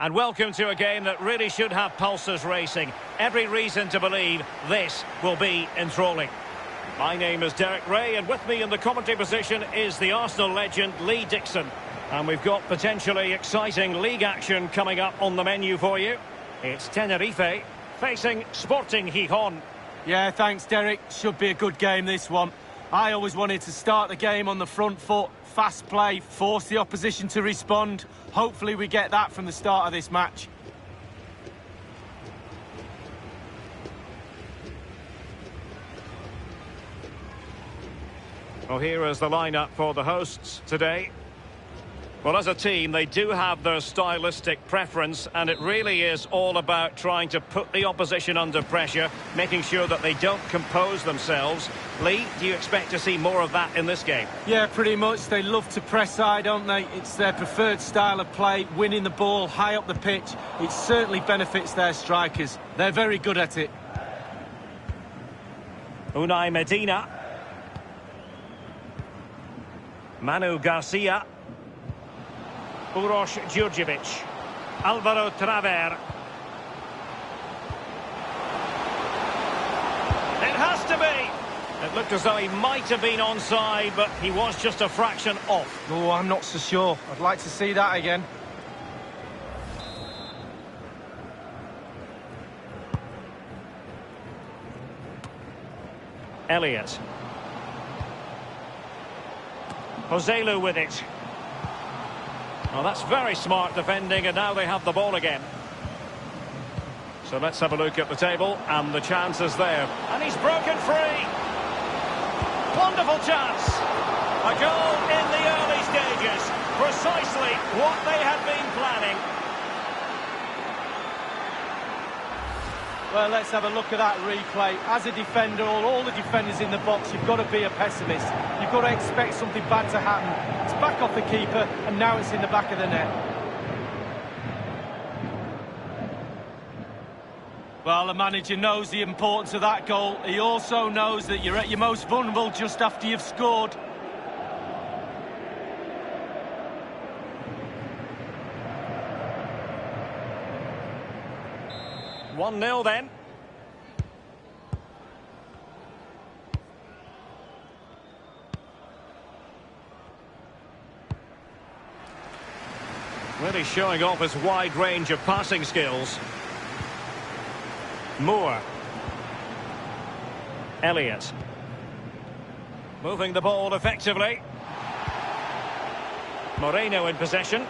And welcome to a game that really should have pulses racing. Every reason to believe this will be enthralling. My name is Derek Ray, and with me in the commentary position is the Arsenal legend Lee Dixon. And we've got potentially exciting league action coming up on the menu for you. It's Tenerife facing Sporting Gijón. Yeah, thanks, Derek. Should be a good game, this one. I always wanted to start the game on the front foot, fast play, force the opposition to respond. Hopefully we get that from the start of this match. Well, here is the lineup for the hosts today. Well, as a team, they do have their stylistic preference, and it really is all about trying to put the opposition under pressure, making sure that they don't compose themselves. Lee, do you expect to see more of that in this game? Yeah, pretty much. They love to press high, don't they? It's their preferred style of play, winning the ball high up the pitch. It certainly benefits their strikers. They're very good at it. Unai Medina. Manu Garcia. Uroš Djurdjevic, Alvaro Traver. It has to be! It looked as though he might have been onside, but he was just a fraction off. Oh, I'm not so sure. I'd like to see that again. Elliott. Joselu with it. Well, that's very smart defending, and now they have the ball again. So let's have a look at the table, and the chance is there. And he's broken free. Wonderful chance. A goal in the early stages. Precisely what they had been planning. Well, let's have a look at that replay. As a defender, all the defenders in the box, you've got to be a pessimist. You've got to expect something bad to happen. It's back off the keeper, and now it's in the back of the net. Well, the manager knows the importance of that goal. He also knows that you're at your most vulnerable just after you've scored. One 0 then. Really showing off his wide range of passing skills. Moore. Elliott. Moving the ball effectively. Moreno in possession.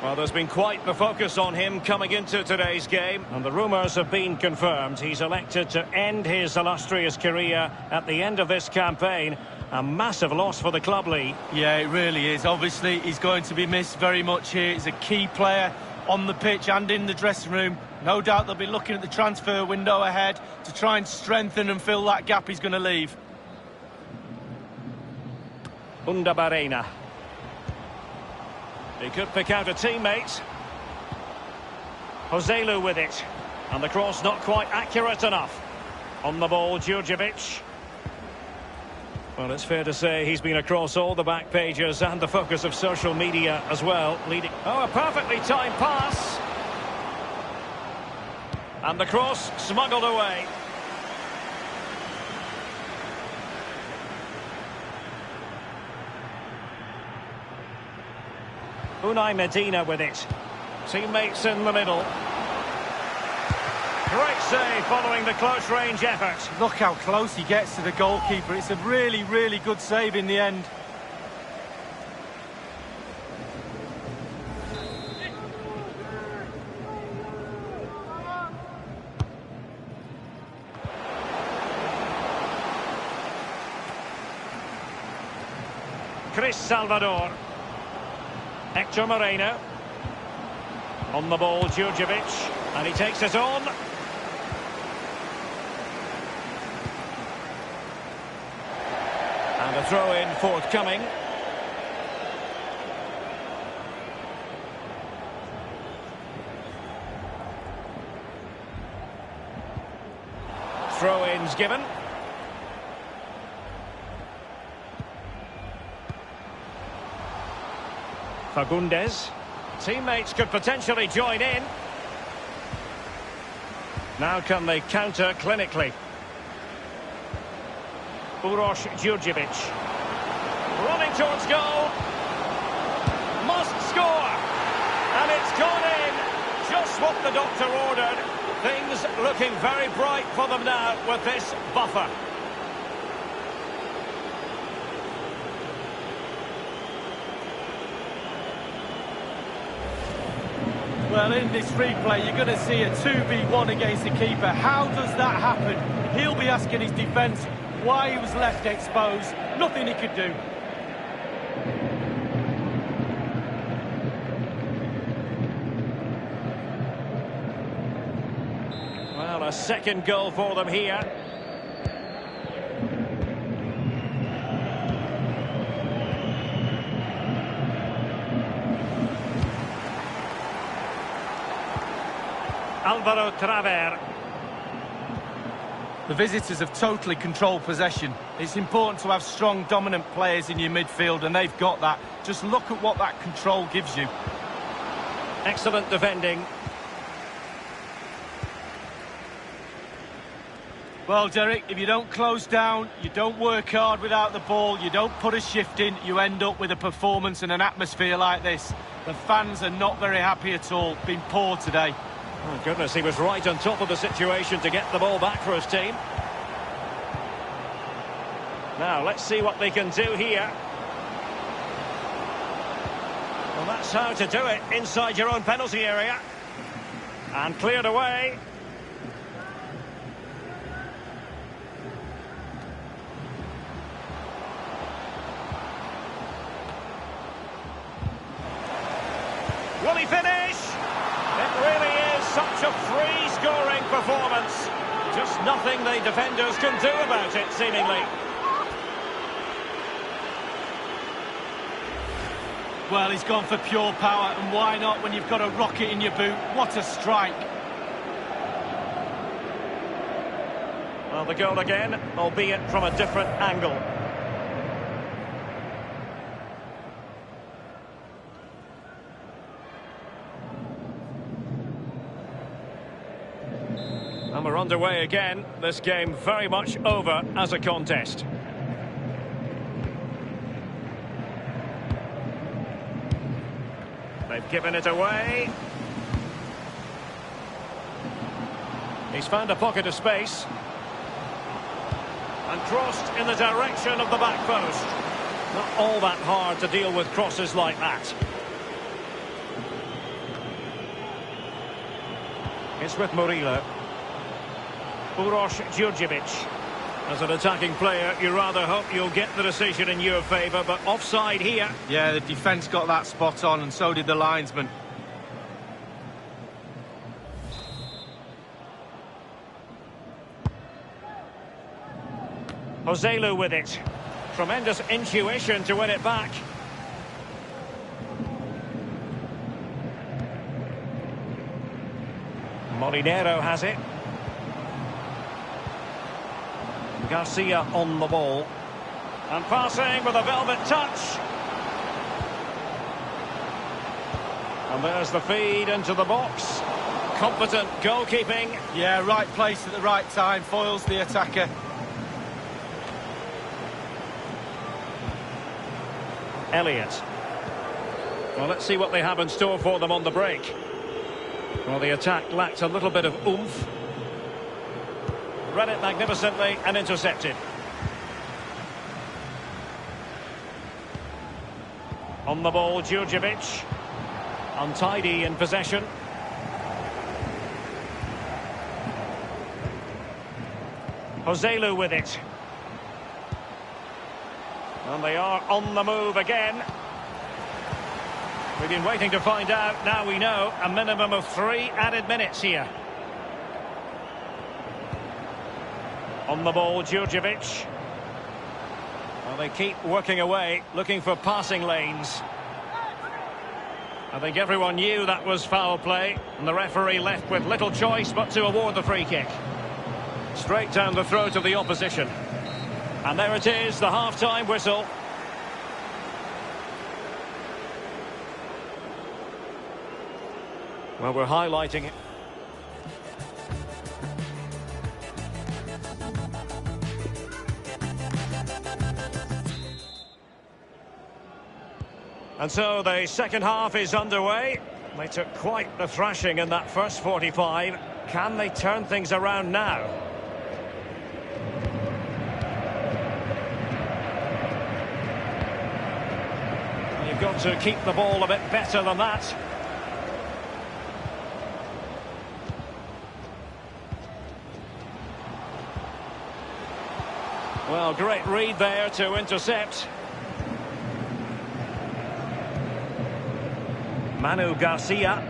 Well, there's been quite the focus on him coming into today's game, and the rumours have been confirmed. He's elected to end his illustrious career at the end of this campaign. A massive loss for the club, Lee. Yeah, it really is. Obviously, he's going to be missed very much here. He's a key player on the pitch and in the dressing room. No doubt they'll be looking at the transfer window ahead to try and strengthen and fill that gap he's going to leave. Undabarena. He could pick out a teammate. Joselu with it. And the cross not quite accurate enough. On the ball, Djurdjevic. Well, it's fair to say he's been across all the back pages and the focus of social media as well. Leading. Oh, a perfectly timed pass. And the cross smuggled away. Unai Medina with it. Teammates in the middle. Great save following the close-range effort. Look how close he gets to the goalkeeper. It's a really, really good save in the end. Chris Salvador. Hector Moreno. On the ball, Djurdjevic. And he takes it on. And a throw-in forthcoming. Throw-ins given. Fagundes. Teammates could potentially join in. Now can they counter clinically? Uroš Djurdjevic. Running towards goal. Must score. And it's gone in. Just what the doctor ordered. Things looking very bright for them now with this buffer. Well, in this replay, you're going to see a 2v1 against the keeper. How does that happen? He'll be asking his defence why he was left exposed. Nothing he could do. Well, a second goal for them here. Alvaro Traver. The visitors have totally controlled possession. It's important to have strong, dominant players in your midfield, and they've got that. Just look at what that control gives you. Excellent defending. Well, Derek, if you don't close down, you don't work hard without the ball, you don't put a shift in, you end up with a performance and an atmosphere like this. The fans are not very happy at all. Been poor today. Oh, goodness, he was right on top of the situation to get the ball back for his team. Now, let's see what they can do here. Well, that's how to do it, inside your own penalty area. And cleared away. Will he finish? It really is such a free-scoring performance. Just nothing the defenders can do about it, seemingly. Well, he's gone for pure power, and why not when you've got a rocket in your boot? What a strike. Well, the goal again, albeit from a different angle. And we're underway again. This game very much over as a contest. They've given it away. He's found a pocket of space. And crossed in the direction of the back post. Not all that hard to deal with crosses like that. It's with Murillo. Uroš Djurdjevic. As an attacking player, you rather hope you'll get the decision in your favour, but offside here. Yeah, the defence got that spot on, and so did the linesman. Joselu with it. Tremendous intuition to win it back. Molinero has it. Garcia on the ball. And passing with a velvet touch. And there's the feed into the box. Competent goalkeeping. Yeah, right place at the right time. Foils the attacker. Elliott. Well, let's see what they have in store for them on the break. Well, the attack lacked a little bit of oomph. Read it magnificently and intercepted. On the ball, Djurdjevic. Untidy in possession. Joselu with it. And they are on the move again. We've been waiting to find out. Now we know. A minimum of 3 added minutes here. On the ball, Djurdjevic. Well, they keep working away, looking for passing lanes. I think everyone knew that was foul play, and the referee left with little choice but to award the free kick. Straight down the throat of the opposition. And there it is, the half-time whistle. Well, we're highlighting it. And so the second half is underway. They took quite the thrashing in that first 45. Can they turn things around now? You've got to keep the ball a bit better than that. Well, great read there to intercept. Manu Garcia.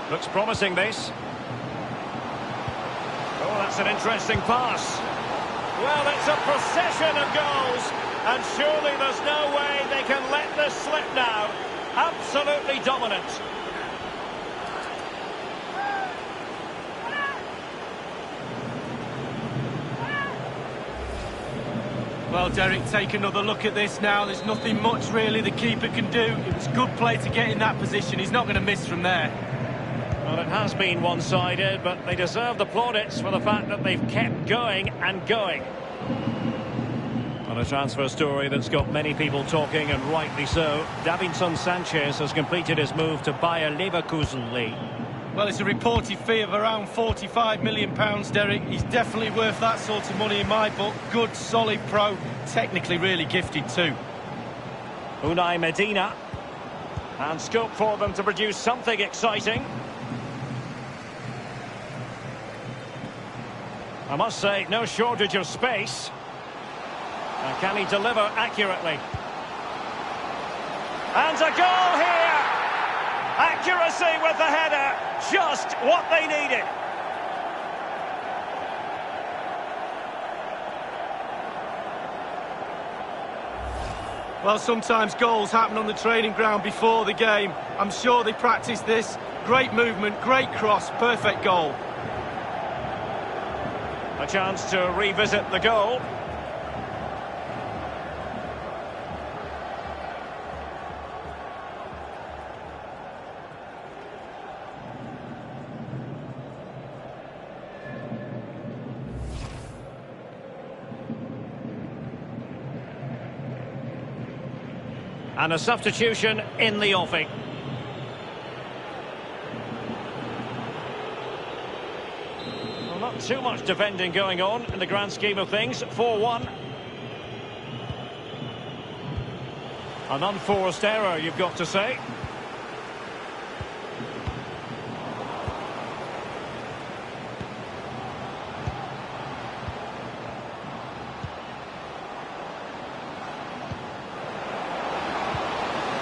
Looks promising, this. Oh, that's an interesting pass. Well, it's a procession of goals, and surely there's no way they can let this slip now. Absolutely dominant. Well, Derek, take another look at this now. There's nothing much, really, the keeper can do. It was good play to get in that position. He's not going to miss from there. Well, it has been one-sided, but they deserve the plaudits for the fact that they've kept going and going. On a transfer story that's got many people talking, and rightly so, Davinson Sanchez has completed his move to Bayer Leverkusen League. Well, it's a reported fee of around £45 million, Derek. He's definitely worth that sort of money in my book. Good, solid pro, technically really gifted too. Unai Medina. And scope for them to produce something exciting. I must say, no shortage of space. And can he deliver accurately? And a goal here! Accuracy with the header, just what they needed. Well, sometimes goals happen on the training ground before the game. I'm sure they practiced this. Great movement, great cross, perfect goal. A chance to revisit the goal. And a substitution in the offing. Well, not too much defending going on in the grand scheme of things. 4-1. An unforced error, you've got to say.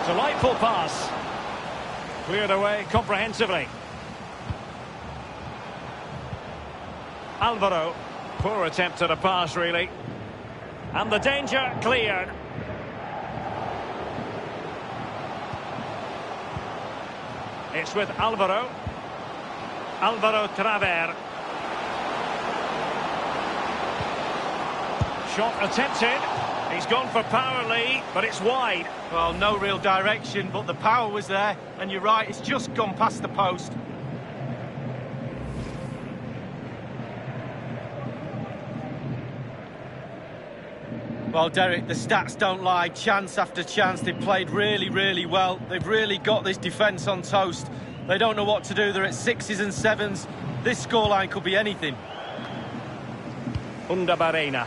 Delightful pass. Cleared away comprehensively. Alvaro. Poor attempt at a pass, really. And the danger cleared. It's with Alvaro. Alvaro Traver. Shot attempted. He's gone for power, Lee, but it's wide. Well, no real direction, but the power was there. And you're right, it's just gone past the post. Well, Derek, the stats don't lie. Chance after chance, they've played really, really well. They've really got this defence on toast. They don't know what to do. They're at 6s and 7s. This scoreline could be anything. Unda Barena.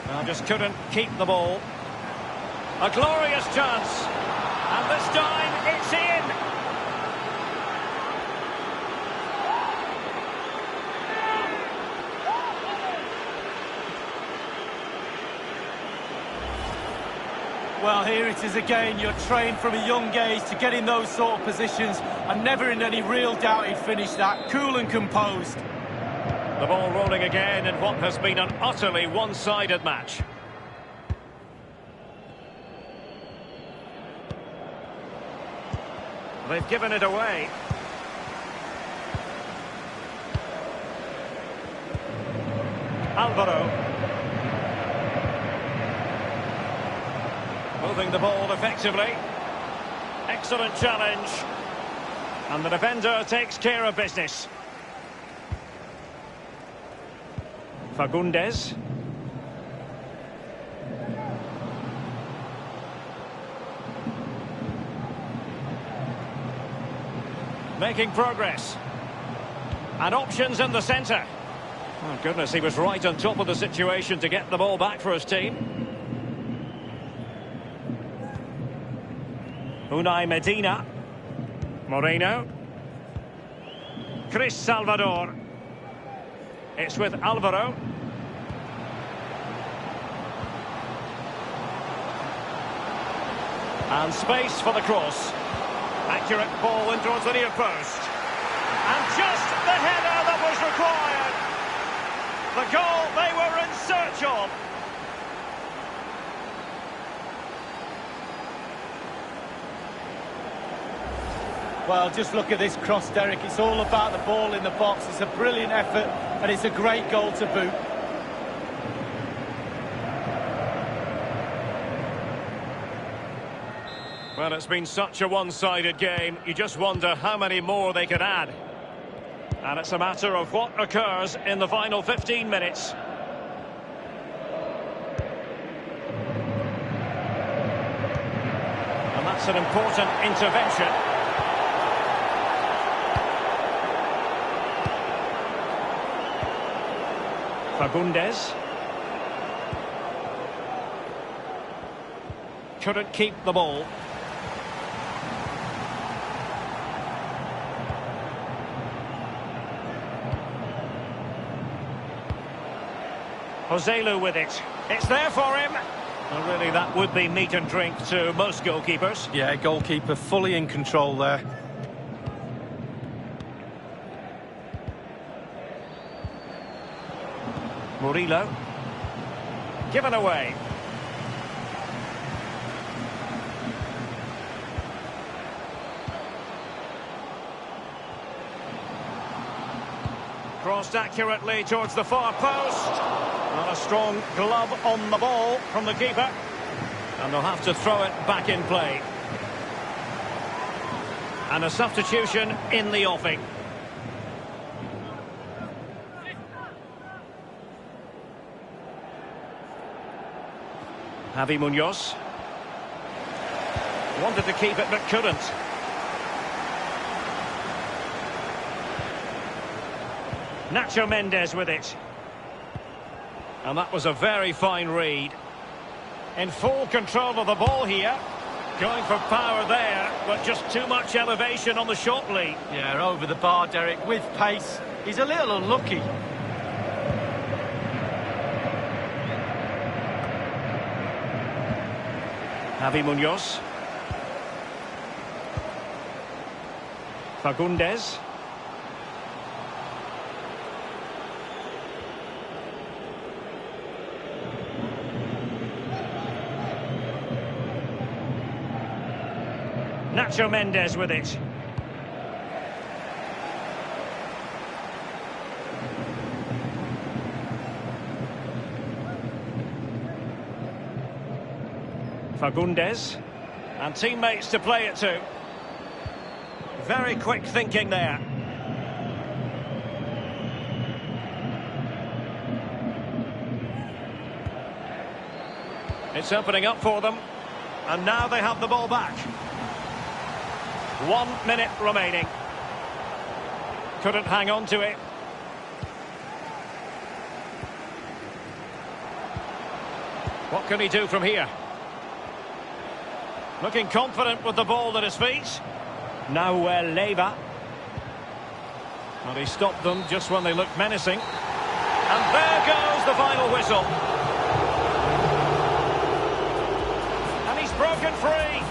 Well, just couldn't keep the ball. A glorious chance. And this time, it's in. Well, here it is again. You're trained from a young age to get in those sort of positions. And never in any real doubt he'd finish that. Cool and composed. The ball rolling again in what has been an utterly one-sided match. They've given it away. Alvaro. Moving the ball effectively. Excellent challenge. And the defender takes care of business. Fagundes. Making progress. And options in the centre. Oh, goodness, he was right on top of the situation to get the ball back for his team. Unai Medina. Moreno. Chris Salvador. It's with Alvaro. And space for the cross. Accurate ball in towards the near post. And just the header that was required. The goal they were in search of. Well, just look at this cross, Derek. It's all about the ball in the box. It's a brilliant effort, and it's a great goal to boot. Well, it's been such a one-sided game. You just wonder how many more they could add. And it's a matter of what occurs in the final 15 minutes. And that's an important intervention. Fagundes. Couldn't keep the ball. Joselu with it. It's there for him. Well, really, that would be meat and drink to most goalkeepers. Yeah, goalkeeper fully in control there. Murillo. Given away. Crossed accurately towards the far post. Not a strong glove on the ball from the keeper. And they'll have to throw it back in play. And a substitution in the offing. Javi Munoz. Wanted to keep it but couldn't. Nacho Mendes with it. And that was a very fine read. In full control of the ball here. Going for power there, but just too much elevation on the short lead. Yeah, over the bar, Derek, with pace. He's a little unlucky. Javi Munoz. Fagundes. Nacho Mendes with it. Fagundes. And teammates to play it to. Very quick thinking there. It's opening up for them. And now they have the ball back. 1 minute remaining. Couldn't hang on to it. What can he do from here? Looking confident with the ball at his feet. Now Leiva. Well, he stopped them just when they looked menacing. And there goes the final whistle. And he's broken free.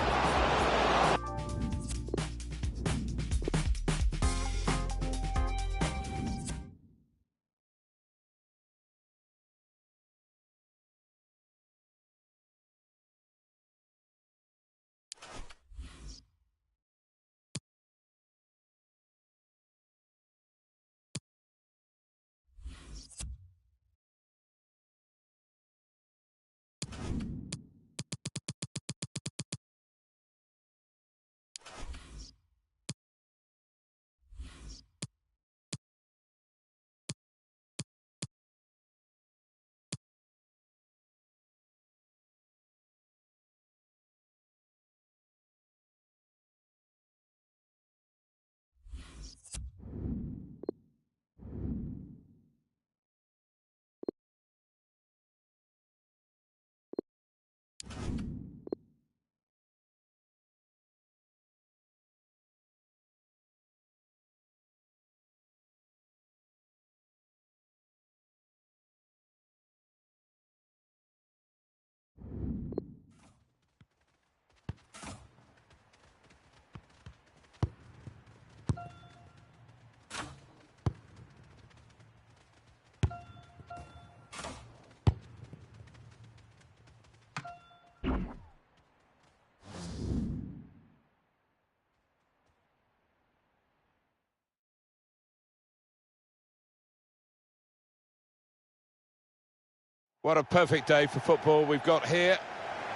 What a perfect day for football we've got here.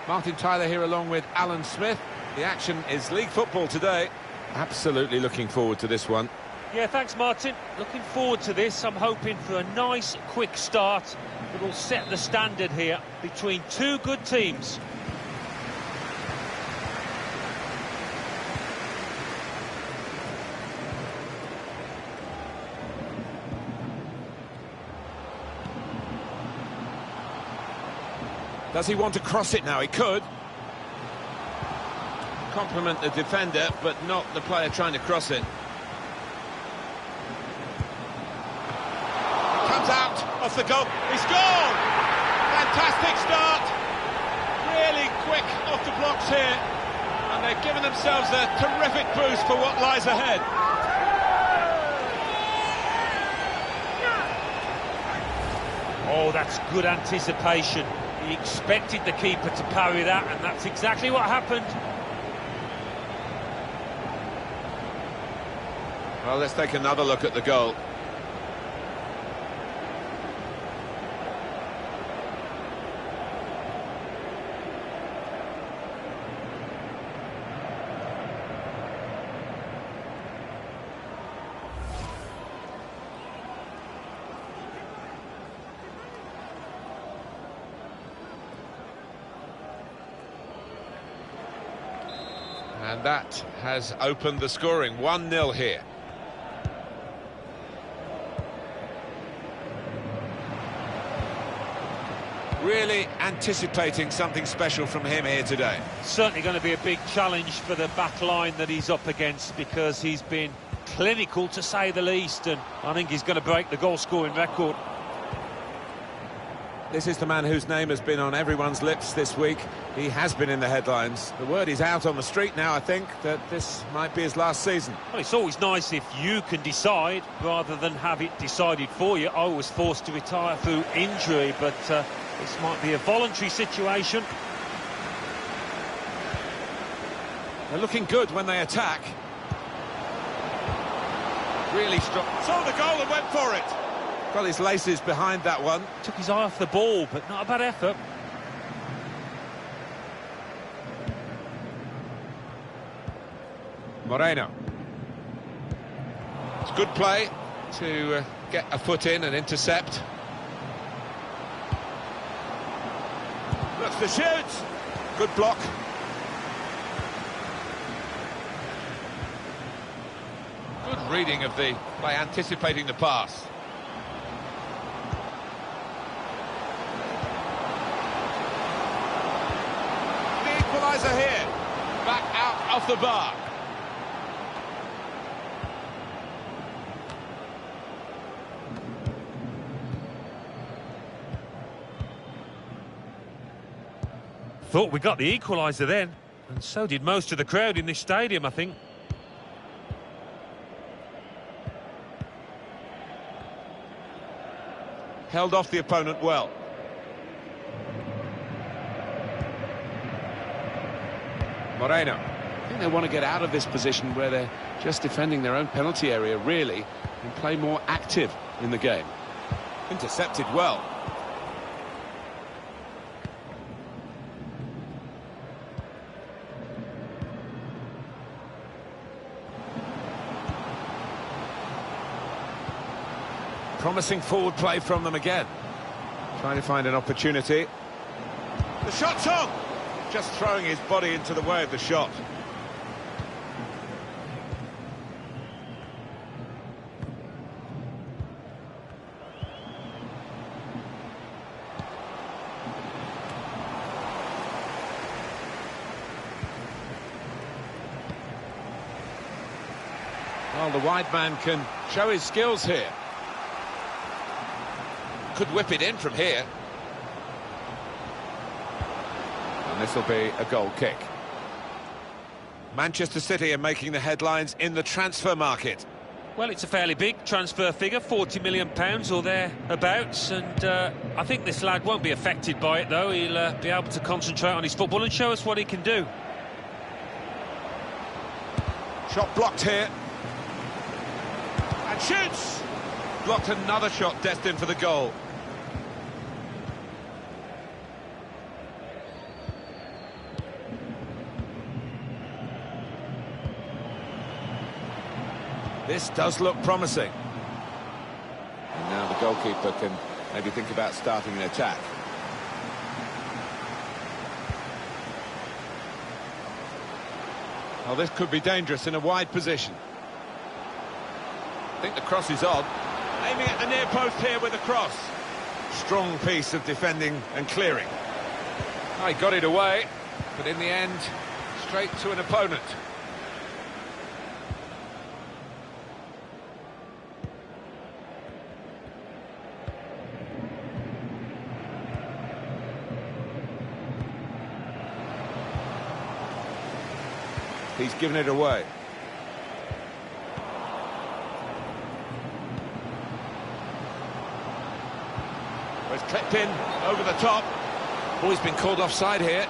Martin Tyler here along with Alan Smith. The action is league football today. Absolutely looking forward to this one. Yeah, thanks, Martin. Looking forward to this. I'm hoping for a nice, quick start that will set the standard here between two good teams. Does he want to cross it now? He could. Compliment the defender, but not the player trying to cross it. Comes out off the goal. He scored! Fantastic start. Really quick off the blocks here. And they're giving themselves a terrific boost for what lies ahead. Oh, that's good anticipation. He expected the keeper to parry that, and that's exactly what happened. Well, let's take another look at the goal. And that has opened the scoring. 1-0 here. Really anticipating something special from him here today. Certainly going to be a big challenge for the back line that he's up against, because he's been clinical, to say the least, and I think he's going to break the goal-scoring record. This is the man whose name has been on everyone's lips this week. He has been in the headlines. The word is out on the street now, I think, that this might be his last season. Well, it's always nice if you can decide rather than have it decided for you. I was forced to retire through injury, but this might be a voluntary situation. They're looking good when they attack. Really strong. Saw the goal and went for it. Got his laces behind that one. Took his eye off the ball, but not a bad effort. Moreno. It's good play to get a foot in and intercept. Looks to shoot. Good block. Good reading of the by anticipating the pass. Equaliser here, back out off the bar. Thought we got the equaliser then, and so did most of the crowd in this stadium, I think. Held off the opponent well. Moreno. I think they want to get out of this position where they're just defending their own penalty area, really, and play more active in the game. Intercepted well. Promising forward play from them again. Trying to find an opportunity. The shot's on! Just throwing his body into the way of the shot. Well, the wide man can show his skills here. Could whip it in from here. And this will be a goal kick. Manchester City are making the headlines in the transfer market. Well, it's a fairly big transfer figure, £40 million or thereabouts, and I think this lad won't be affected by it, though. He'll be able to concentrate on his football and show us what he can do. Shot blocked here. And shoots! Blocked another shot destined for the goal. This does look promising. And now the goalkeeper can maybe think about starting an attack. Well, this could be dangerous in a wide position. I think the cross is on. Aiming at the near post here with a cross. Strong piece of defending and clearing. Oh, he got it away, but in the end, straight to an opponent. He's given it away. Well, it's clipped in over the top. Oh, he's been called offside here.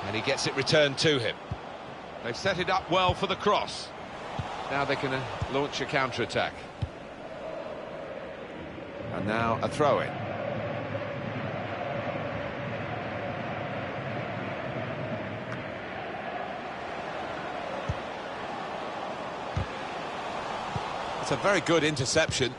And he gets it returned to him. They've set it up well for the cross. Now they can launch a counter-attack. And now a throw-in. It's a very good interception.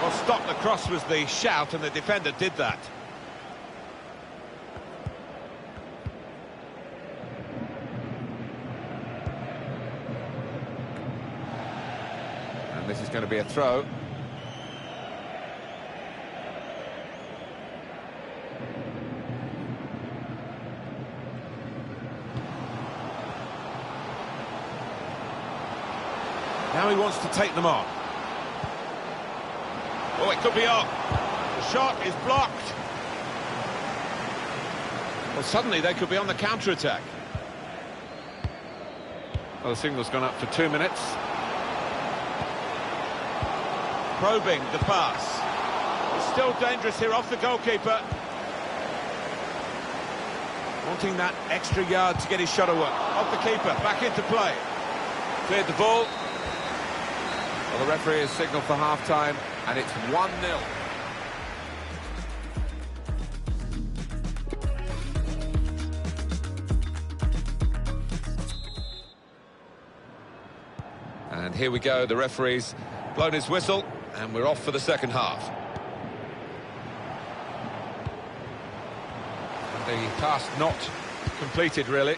Well, stop the cross was the shout, and the defender did that. And this is going to be a throw. Now he wants to take them on. Oh, it could be on. The shot is blocked. Well, suddenly they could be on the counter-attack. Well, the signal's gone up for 2 minutes. Probing the pass. It's still dangerous here off the goalkeeper. Wanting that extra yard to get his shot away. Off the keeper, back into play. Cleared the ball. Well, the referee has signalled for half-time, and it's 1-0. And here we go, the referee's blown his whistle, and we're off for the second half. The task not completed, really.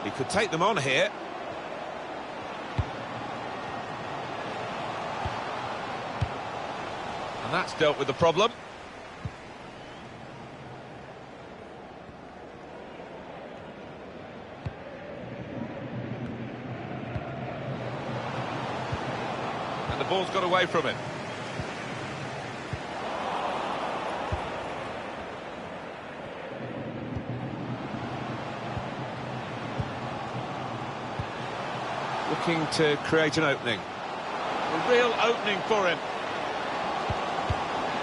He could take them on here. And that's dealt with the problem. And the ball's got away from him. Looking to create an opening. A real opening for him.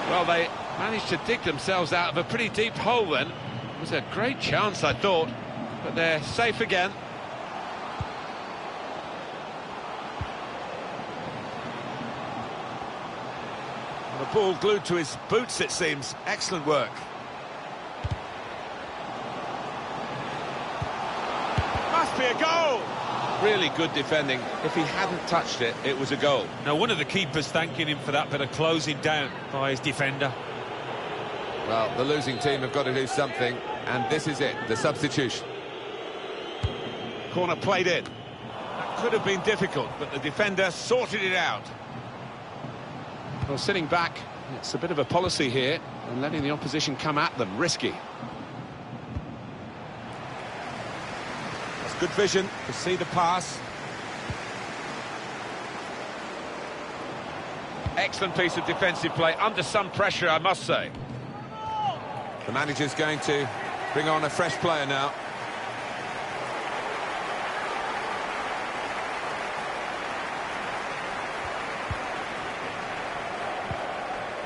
Well, they managed to dig themselves out of a pretty deep hole then. It was a great chance, I thought, but they're safe again. And the ball glued to his boots, it seems. Excellent work. Must be a goal! Really good defending. If he hadn't touched it, it was a goal. Now, one of the keepers thanking him for that bit of closing down by his defender. Well, the losing team have got to do something, and this is it, the substitution. Corner played in. That could have been difficult, but the defender sorted it out. Well, sitting back, it's a bit of a policy here, and letting the opposition come at them, risky. That's good vision to see the pass. Excellent piece of defensive play, under some pressure, I must say. The manager's going to bring on a fresh player now.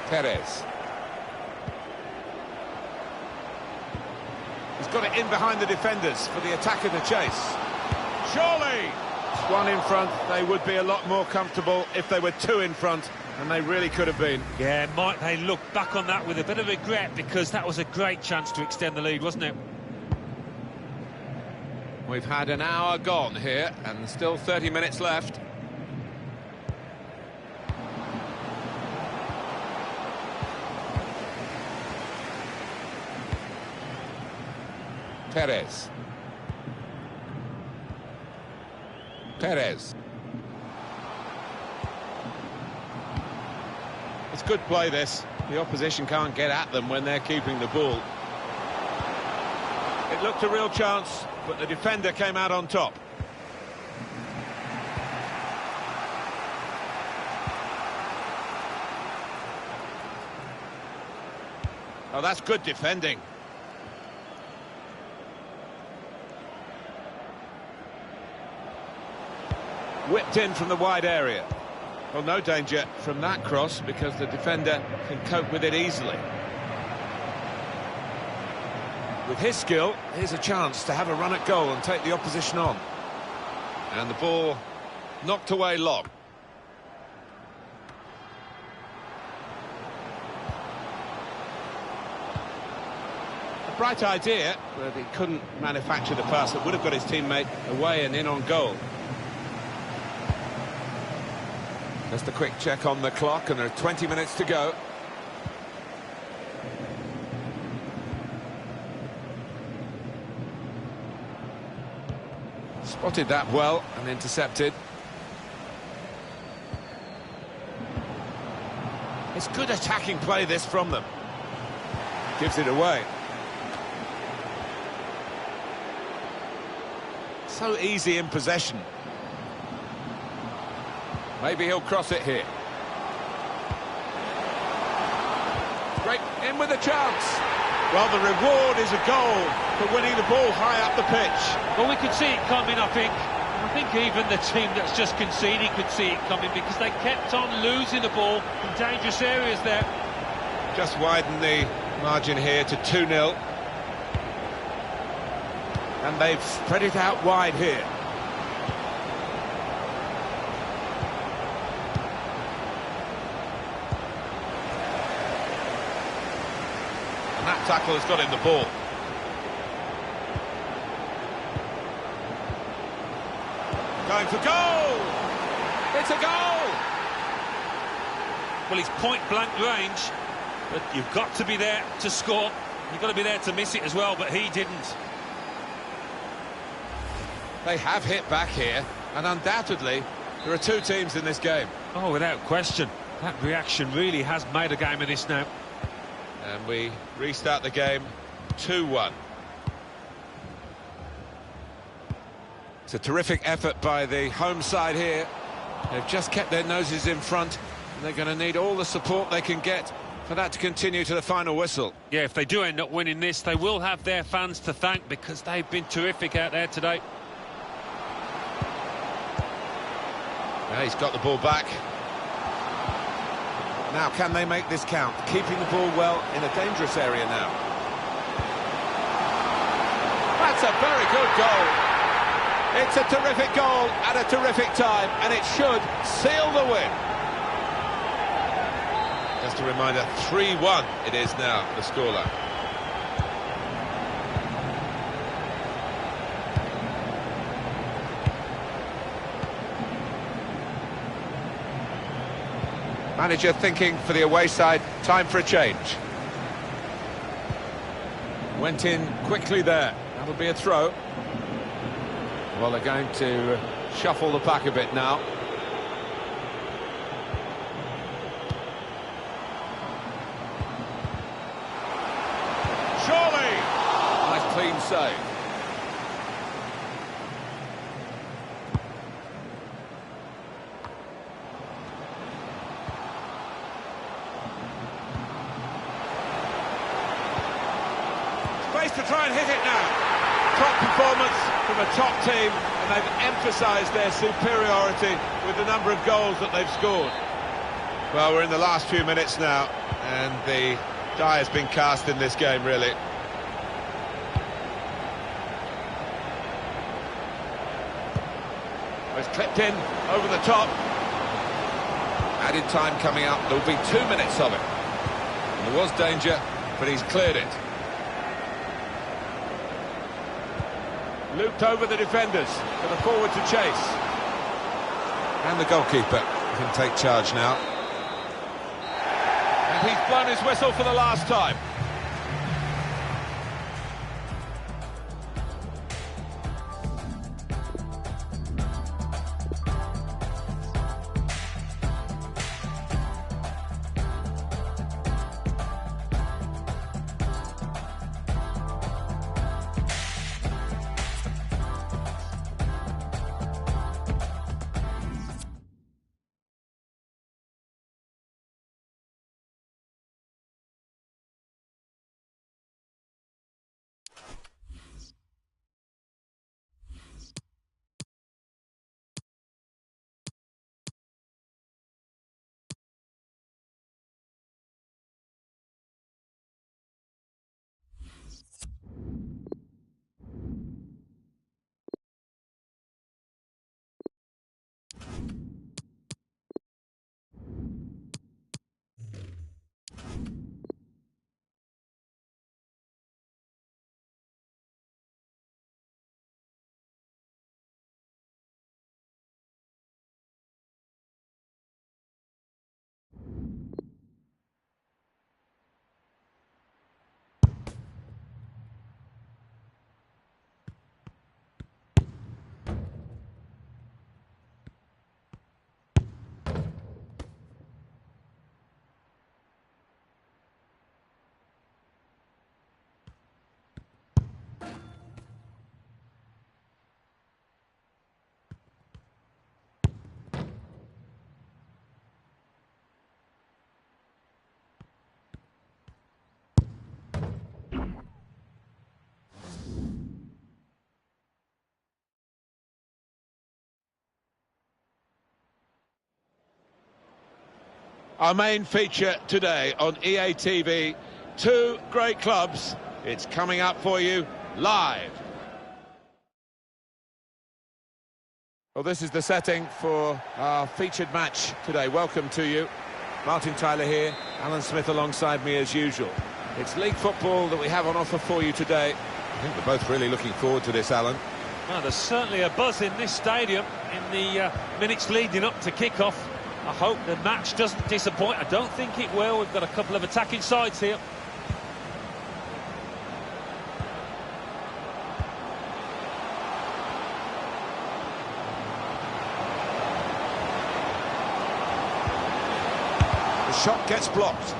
Perez. He's got it in behind the defenders for the attack and the chase. Surely! One in front, they would be a lot more comfortable if they were two in front, and they really could have been. Yeah, might they look back on that with a bit of regret, because that was a great chance to extend the lead, wasn't it? We've had an hour gone here, and still 30 minutes left. Perez. Perez. It's good play, this. The opposition can't get at them when they're keeping the ball. It looked a real chance, but the defender came out on top. Oh, that's good defending. Whipped in from the wide area. Well, no danger from that cross because the defender can cope with it easily. With his skill, here's a chance to have a run at goal and take the opposition on. And the ball knocked away long. A bright idea, but he couldn't manufacture the pass that would have got his teammate away and in on goal. Just a quick check on the clock, and there are 20 minutes to go. Spotted that well and intercepted. It's good attacking play, this, from them. Gives it away. So easy in possession. Maybe he'll cross it here. Great, in with a chance. Well, the reward is a goal for winning the ball high up the pitch. Well, we could see it coming, I think. I think even the team that's just conceded could see it coming, because they kept on losing the ball in dangerous areas there. Just widen the margin here to 2-0. And they've spread it out wide here. And that tackle has got him the ball. Going for goal! It's a goal! Well, he's point-blank range, but you've got to be there to score. You've got to be there to miss it as well, but he didn't. They have hit back here, and undoubtedly there are two teams in this game. Oh, without question. That reaction really has made a game of this now. And we restart the game 2-1. It's a terrific effort by the home side here. They've just kept their noses in front, and they're going to need all the support they can get for that to continue to the final whistle. Yeah, if they do end up winning this, they will have their fans to thank, because they've been terrific out there today. Yeah, he's got the ball back. Now, can they make this count? Keeping the ball well in a dangerous area now. That's a very good goal. It's a terrific goal at a terrific time, and it should seal the win. Just a reminder, 3-1 it is now, the scoreline. Manager thinking for the away side, time for a change. Went in quickly there. That'll be a throw. Well, they're going to shuffle the pack a bit now. Surely! Nice clean save. to try and hit it now. Top performance from a top team, and they've emphasised their superiority with the number of goals that they've scored. Well, we're in the last few minutes now, and the die has been cast in this game, really. It's clipped in over the top. Added time coming up. There'll be 2 minutes of it. And there was danger, but he's cleared it. Looped over the defenders for the forward to chase. And the goalkeeper can take charge now. And he's blown his whistle for the last time. Our main feature today on EA TV, 2 great clubs. It's coming up for you live. Well, this is the setting for our featured match today. Welcome to you. Martin Tyler here, Alan Smith alongside me as usual. It's league football that we have on offer for you today. I think we're both really looking forward to this, Alan. Well, there's certainly a buzz in this stadium in the minutes leading up to kick-off. I hope the match doesn't disappoint. I don't think it will. We've got a couple of attacking sides here. The shot gets blocked.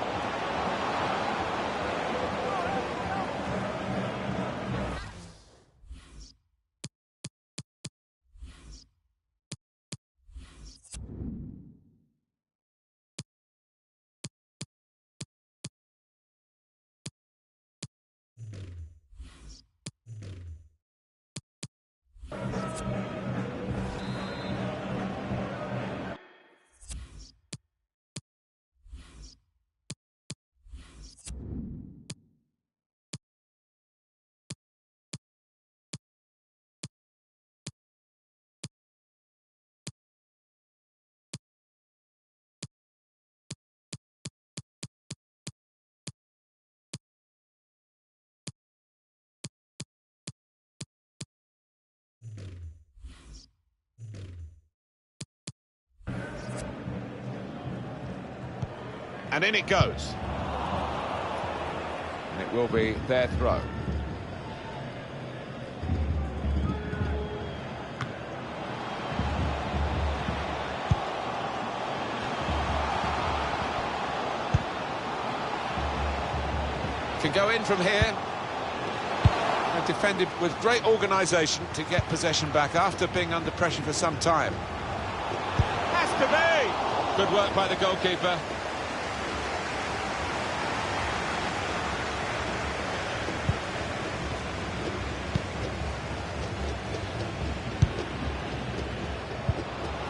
And in it goes. And it will be their throw. Can go in from here. And defended with great organisation to get possession back after being under pressure for some time. Has to be! Good work by the goalkeeper.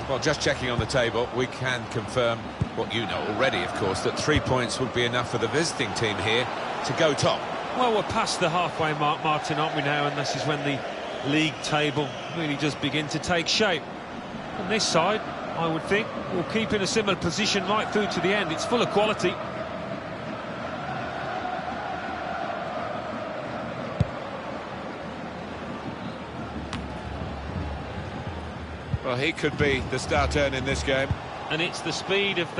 Well, just checking on the table, we can confirm what you know already, of course, that 3 points would be enough for the visiting team here to go top. Well, we're past the halfway mark, Martin, aren't we now? And this is when the league table really does begin to take shape. On this side, I would think, will keep in a similar position right through to the end. It's full of quality. Well, he could be the star turn in this game. And it's the speed of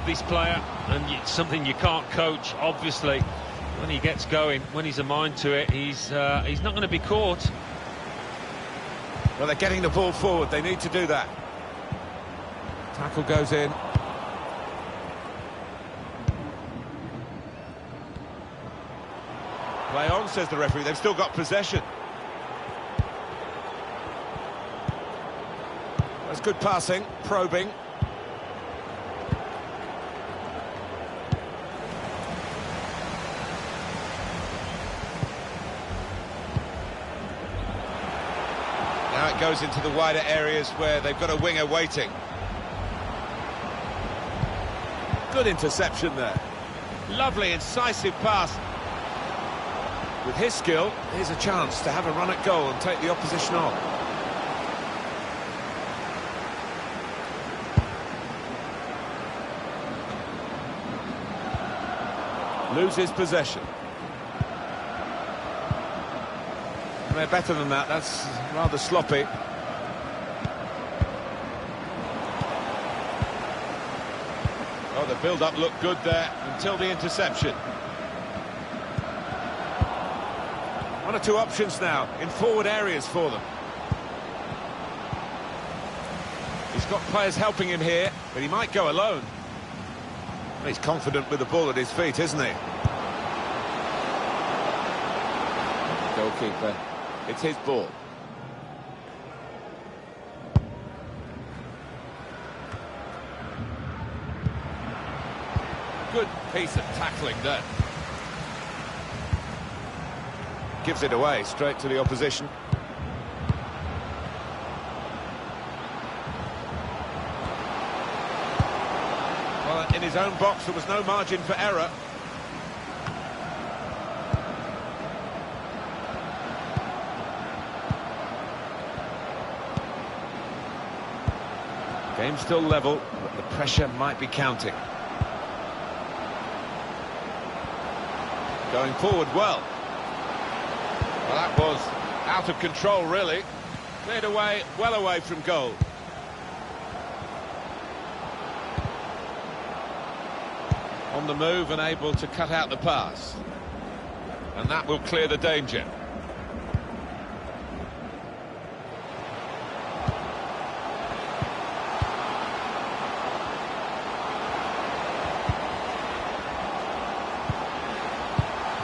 this player, and it's something you can't coach, obviously. When he gets going, when he's a mind to it, he's not going to be caught. Well, they're getting the ball forward. They need to do that. Tackle goes in. Play on, says the referee. They've still got possession. That's good passing, probing. Now it goes into the wider areas where they've got a winger waiting. Good interception there. Lovely, incisive pass. With his skill, here's a chance to have a run at goal and take the opposition on. Loses possession. And they're better than that. That's rather sloppy. Oh, the build-up looked good there until the interception. One or two options now in forward areas for them. He's got players helping him here, but he might go alone. He's confident with the ball at his feet, isn't he? Goalkeeper, it's his ball. Good piece of tackling there. Gives it away straight to the opposition. Well, in his own box, there was no margin for error. Game still level, but the pressure might be counting. Going forward well. Well, that was out of control, really. Cleared away, well away from goal. On the move and able to cut out the pass. And that will clear the danger.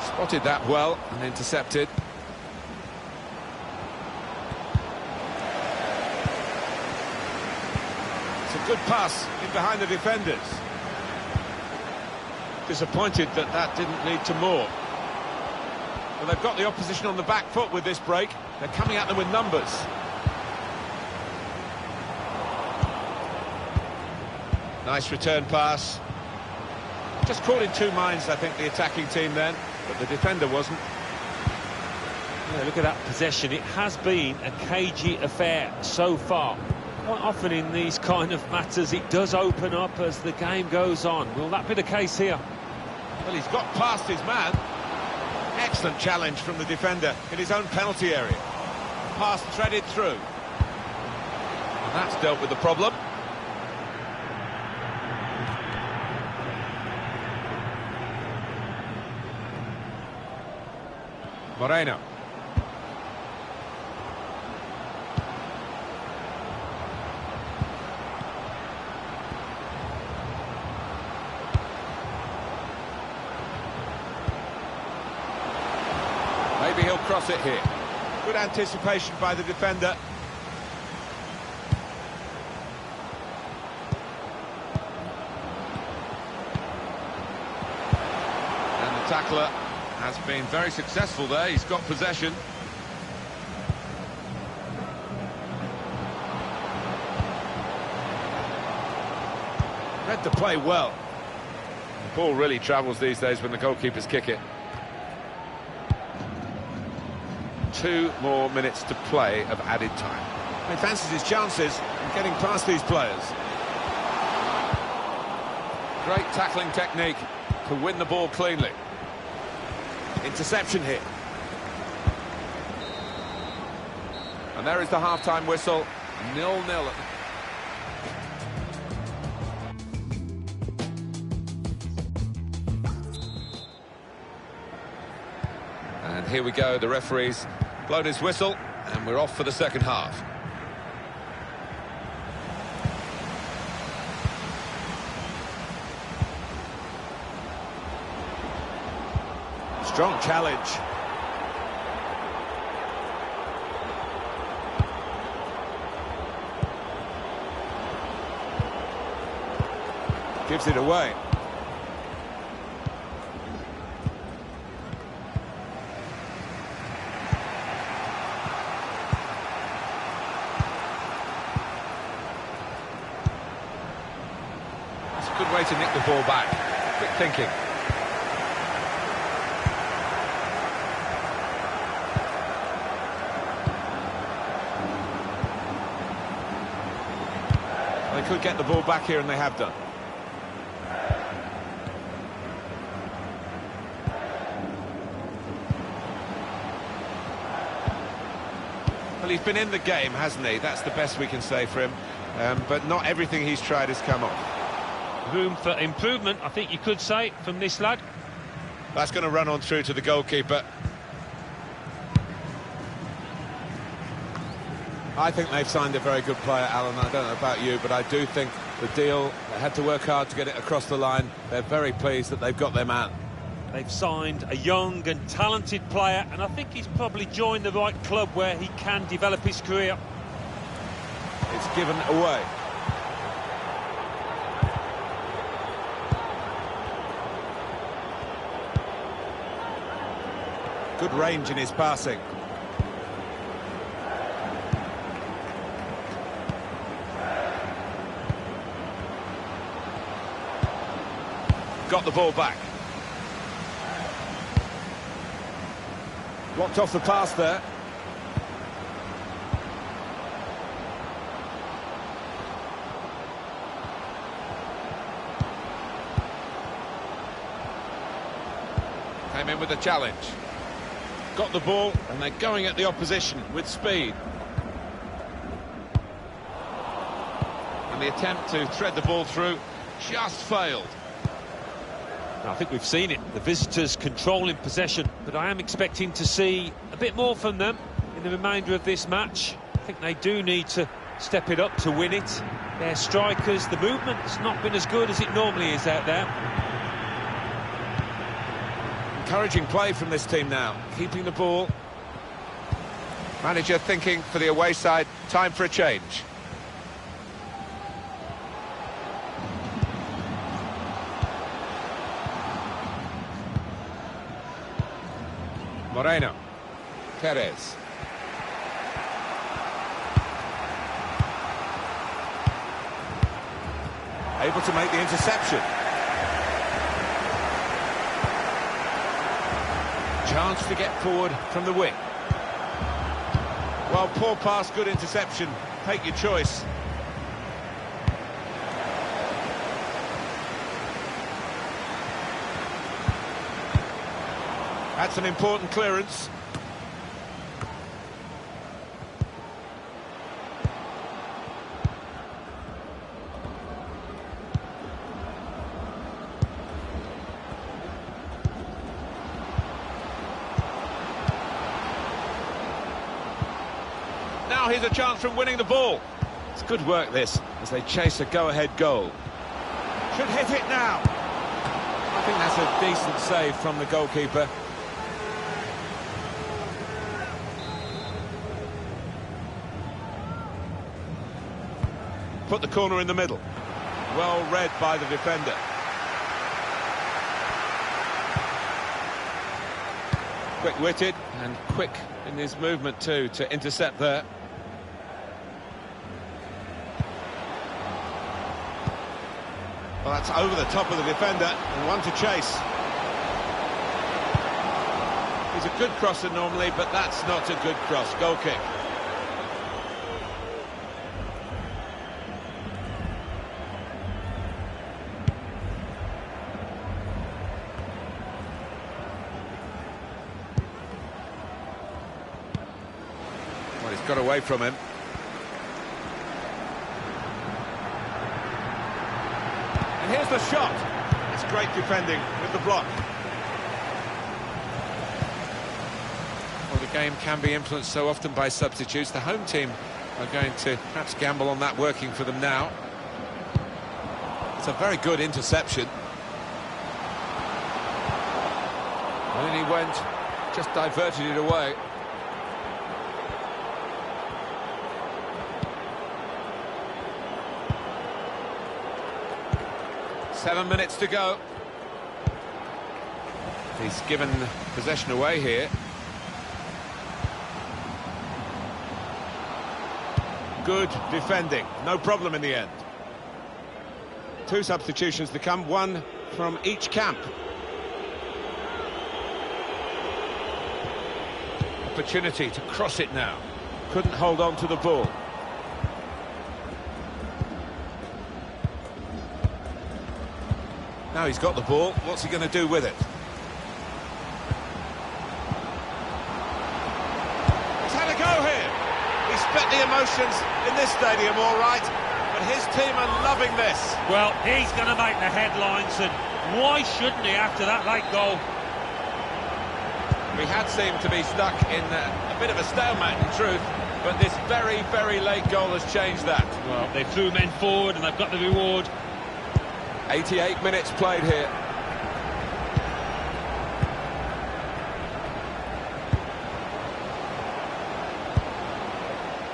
Spotted that well and intercepted. It's a good pass in behind the defenders. Disappointed that that didn't lead to more. Well, they've got the opposition on the back foot with this break. They're coming at them with numbers. Nice return pass. Just caught in two minds, I think, the attacking team then, but the defender wasn't. Yeah, look at that possession. It has been a cagey affair so far. Quite often in these kind of matters, it does open up as the game goes on. Will that be the case here? Well, he's got past his man. Excellent challenge from the defender in his own penalty area. Pass threaded through. And that's dealt with the problem. Moreno. Maybe he'll cross it here. Good anticipation by the defender. And the tackler has been very successful there. He's got possession. to play well. The ball really travels these days when the goalkeepers kick it. 2 more minutes to play of added time. He fancies his chances of getting past these players. Great tackling technique to win the ball cleanly. Interception here. And there is the half-time whistle. 0-0. And here we go, the referee's blown his whistle, and we're off for the second half. Strong challenge. Gives it away. That's a good way to nick the ball back. Quick thinking. They could get the ball back here, and they have done. Well, he's been in the game, hasn't he? That's the best we can say for him. But not everything he's tried has come off. Room for improvement, I think you could say, from this lad. That's going to run on through to the goalkeeper. I think they've signed a very good player, Alan. I don't know about you, but I do think the deal, they had to work hard to get it across the line. They're very pleased that they've got their man. They've signed a young and talented player, and I think he's probably joined the right club where he can develop his career. It's given away. Good range in his passing. Got the ball back. Blocked off the pass there. Came in with a challenge. Got the ball, and they're going at the opposition with speed. And the attempt to thread the ball through just failed. I think we've seen it, the visitors controlling possession, but I am expecting to see a bit more from them in the remainder of this match. I think they do need to step it up to win it. Their strikers, the movement's not been as good as it normally is out there. Encouraging play from this team now, keeping the ball. Manager thinking for the away side, time for a change. Moreno. Perez. Able to make the interception. Chance to get forward from the wing. Well, poor pass, good interception. Take your choice. That's an important clearance. Now here's a chance from winning the ball. It's good work, this, as they chase a go-ahead goal. Should hit it now. I think that's a decent save from the goalkeeper. Put the corner in the middle. Well read by the defender. Quick-witted and quick in his movement too to intercept there. Well, that's over the top of the defender and one to chase. He's a good crosser normally, but that's not a good cross. Goal kick. Well, he's got away from him. And here's the shot. It's great defending with the block. Well, the game can be influenced so often by substitutes. The home team are going to perhaps gamble on that working for them now. It's a very good interception. And then he went, just diverted it away. Seven minutes to go. He's given possession away here. Good defending, no problem in the end. Two substitutions to come, one from each camp. Opportunity to cross it now. Couldn't hold on to the ball. Now he's got the ball, what's he going to do with it? He's had a go here. He spent the emotions in this stadium, all right, but his team are loving this. Well, he's going to make the headlines, and why shouldn't he after that late goal? We had seemed to be stuck in a bit of a stalemate in truth, but this very, very late goal has changed that. Well, they threw men forward and they've got the reward. 88 minutes played here.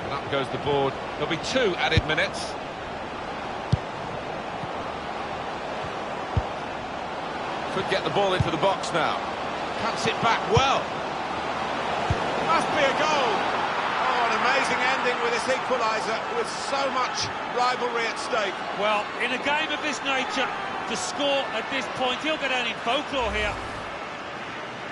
And up goes the board. There'll be 2 added minutes. Could get the ball into the box now. Cuts it back well. Must be a goal. Oh, an amazing ending with this equaliser, with so much rivalry at stake. Well, in a game of this nature, to score at this point, he'll get any folklore here.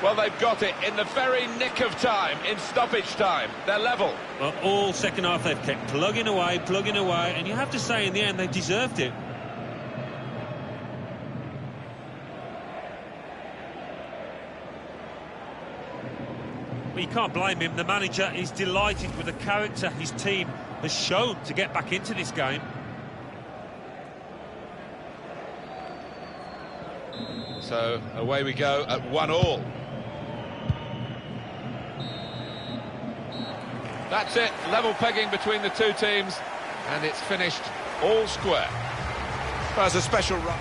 Well, they've got it in the very nick of time, in stoppage time. They're level. Well, all second half they've kept plugging away, and you have to say in the end they deserved it. But you can't blame him. The manager is delighted with the character his team has shown to get back into this game. So away we go at 1-1. That's it, level pegging between the two teams, and it's finished all square. Well, it's a special run.